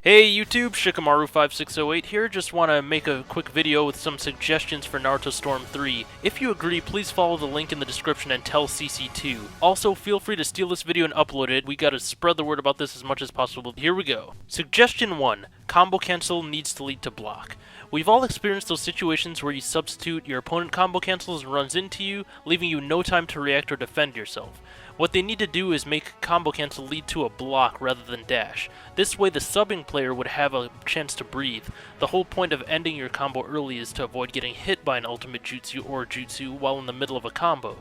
Hey YouTube, Shikamaru5608 here. Just want to make a quick video with some suggestions for Naruto Storm 3. If you agree, please follow the link in the description and tell CC2. Also, feel free to steal this video and upload it. We gotta spread the word about this as much as possible. Here we go. Suggestion 1. Combo cancel needs to lead to block. We've all experienced those situations where you substitute, your opponent combo cancels and runs into you, leaving you no time to react or defend yourself. What they need to do is make combo cancel lead to a block rather than dash. This way the subbing player would have a chance to breathe. The whole point of ending your combo early is to avoid getting hit by an ultimate jutsu or jutsu while in the middle of a combo.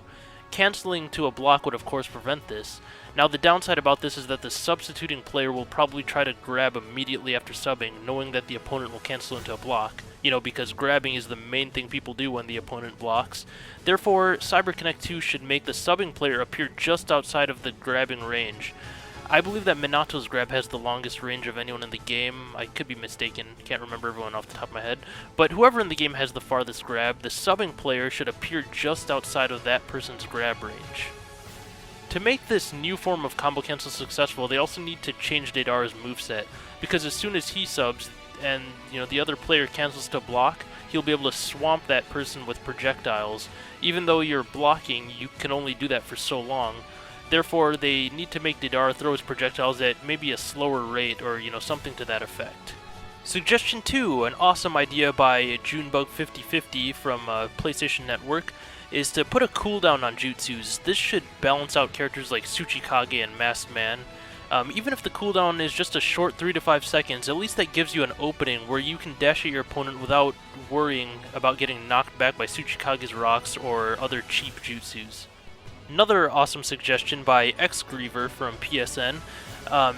Canceling to a block would of course prevent this. Now the downside about this is that the substituting player will probably try to grab immediately after subbing, knowing that the opponent will cancel into a block. You know, because grabbing is the main thing people do when the opponent blocks. Therefore, CyberConnect 2 should make the subbing player appear just outside of the grabbing range. I believe that Minato's grab has the longest range of anyone in the game. I could be mistaken, can't remember everyone off the top of my head. But whoever in the game has the farthest grab, the subbing player should appear just outside of that person's grab range. To make this new form of combo cancel successful, they also need to change Deidara's moveset, because as soon as he subs, and the other player cancels to block, he'll be able to swamp that person with projectiles. Even though you're blocking, you can only do that for so long. Therefore, they need to make Deidara throw his projectiles at maybe a slower rate, or something to that effect. Suggestion 2, an awesome idea by Junebug5050 from PlayStation Network, is to put a cooldown on jutsus. This should balance out characters like Tsuchikage and Masked Man. Even if the cooldown is just a short 3 to 5 seconds, at least that gives you an opening where you can dash at your opponent without worrying about getting knocked back by Tsuchikage's rocks or other cheap jutsus. Another awesome suggestion by Xgriever from PSN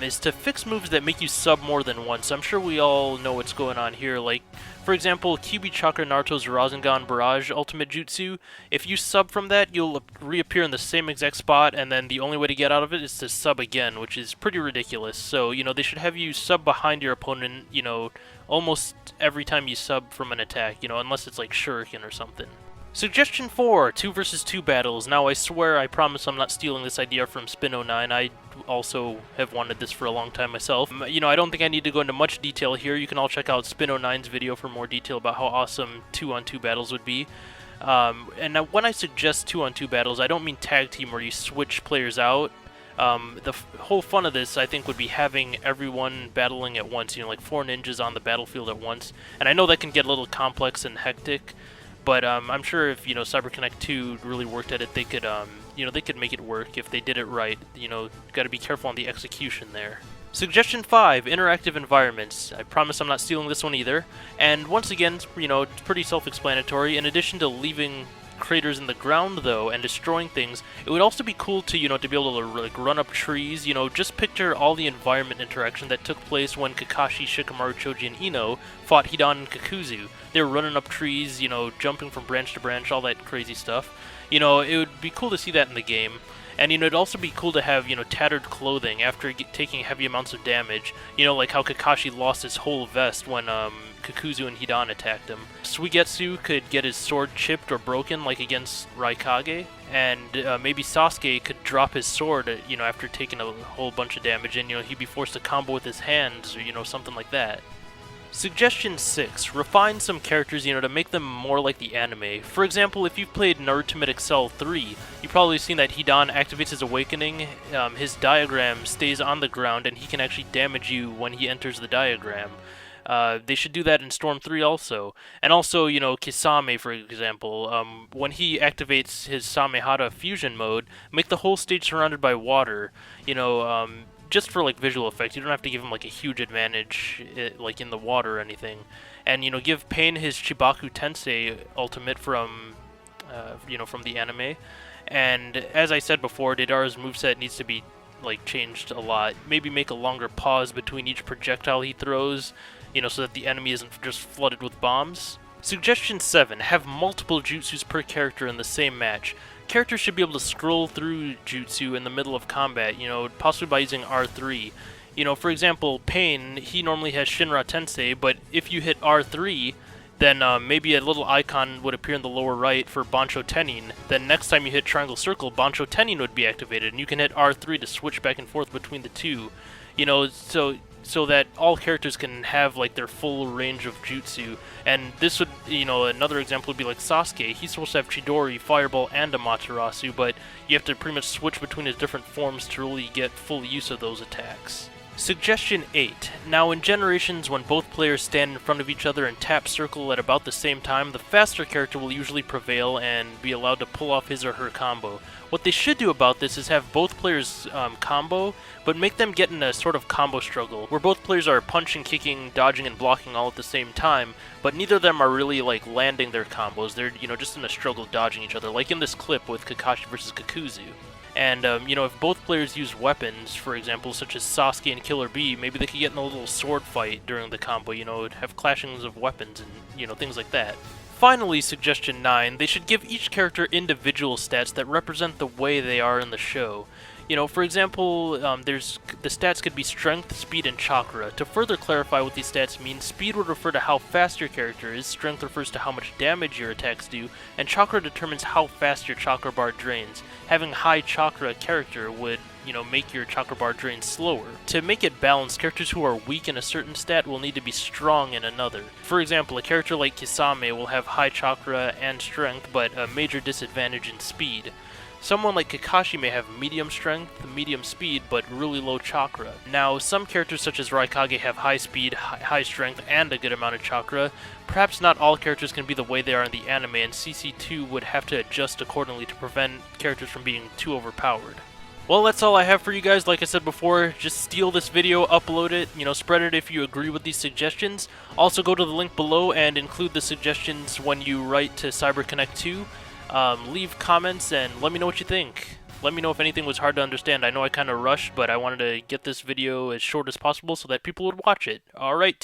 is to fix moves that make you sub more than once. I'm sure we all know what's going on here. Like, for example, Kyuubi Chakra Naruto's Rasengan Barrage Ultimate Jutsu. If you sub from that, you'll reappear in the same exact spot, and then the only way to get out of it is to sub again, which is pretty ridiculous. So, they should have you sub behind your opponent, almost every time you sub from an attack, unless it's like Shuriken or something. Suggestion 4, 2 vs 2 battles. Now I swear, I promise I'm not stealing this idea from Spin09. I also have wanted this for a long time myself. I don't think I need to go into much detail here. You can all check out Spin09's video for more detail about how awesome 2-on-2 battles would be. And now when I suggest 2-on-2 battles, I don't mean tag team where you switch players out. The whole fun of this, I think, would be having everyone battling at once, like 4 ninjas on the battlefield at once. And I know that can get a little complex and hectic, but I'm sure if CyberConnect 2 really worked at it, they could they could make it work if they did it right. Got to be careful on the execution there. Suggestion 5, interactive environments. I promise I'm not stealing this one either. And once again, it's pretty self-explanatory. In addition to leaving craters in the ground though and destroying things, it would also be cool to to be able to like run up trees. Just picture all the environment interaction that took place when Kakashi, Shikamaru, Choji, and Ino fought Hidan and Kakuzu. They were running up trees, jumping from branch to branch, all that crazy stuff. It would be cool to see that in the game. And it'd also be cool to have tattered clothing after taking heavy amounts of damage. Like how Kakashi lost his whole vest when Kakuzu and Hidan attacked him. Suigetsu could get his sword chipped or broken, like against Raikage, and maybe Sasuke could drop his sword, after taking a whole bunch of damage, and he'd be forced to combo with his hands, or something like that. Suggestion 6, refine some characters, to make them more like the anime. For example, if you've played Naruto Excel 3, you've probably seen that Hidan activates his awakening, his diagram stays on the ground, and he can actually damage you when he enters the diagram. They should do that in Storm 3 also. And also, Kisame, for example, when he activates his Samehada fusion mode, make the whole stage surrounded by water, just for like visual effect. You don't have to give him like a huge advantage like in the water or anything. And give Pain his Chibaku Tensei ultimate from from the anime. And as I said before, Deidara's moveset needs to be like changed a lot. Maybe make a longer pause between each projectile he throws, so that the enemy isn't just flooded with bombs. Suggestion 7, have multiple jutsus per character in the same match. Characters should be able to scroll through jutsu in the middle of combat, possibly by using R3. For example, Pain, he normally has Shinra Tensei, but if you hit R3, then maybe a little icon would appear in the lower right for Bancho Tenin. Then next time you hit Triangle Circle, Bancho Tenin would be activated, and you can hit R3 to switch back and forth between the two. So so that all characters can have like their full range of jutsu. And this would, another example would be like Sasuke. He's supposed to have Chidori, Fireball, and Amaterasu, but you have to pretty much switch between his different forms to really get full use of those attacks. Suggestion 8. Now in generations when both players stand in front of each other and tap circle at about the same time, the faster character will usually prevail and be allowed to pull off his or her combo. What they should do about this is have both players combo, but make them get in a sort of combo struggle, where both players are punching, kicking, dodging, and blocking all at the same time, but neither of them are really like landing their combos. They're, just in a struggle dodging each other, like in this clip with Kakashi versus Kakuzu. And, if both players use weapons, for example, such as Sasuke and Killer Bee, maybe they could get in a little sword fight during the combo, have clashings of weapons and, things like that. Finally, suggestion 9, they should give each character individual stats that represent the way they are in the show. For example, the stats could be strength, speed, and chakra. To further clarify what these stats mean, speed would refer to how fast your character is, strength refers to how much damage your attacks do, and chakra determines how fast your chakra bar drains. Having high chakra character would, make your chakra bar drain slower. To make it balanced, characters who are weak in a certain stat will need to be strong in another. For example, a character like Kisame will have high chakra and strength, but a major disadvantage in speed. Someone like Kakashi may have medium strength, medium speed, but really low chakra. Now, some characters such as Raikage have high speed, high strength, and a good amount of chakra. Perhaps not all characters can be the way they are in the anime, and CC2 would have to adjust accordingly to prevent characters from being too overpowered. Well, that's all I have for you guys. Like I said before, just steal this video, upload it, spread it if you agree with these suggestions. Also go to the link below and include the suggestions when you write to CyberConnect 2. Leave comments and let me know what you think. Let me know if anything was hard to understand. I know I kind of rushed, but I wanted to get this video as short as possible so that people would watch it. Alright.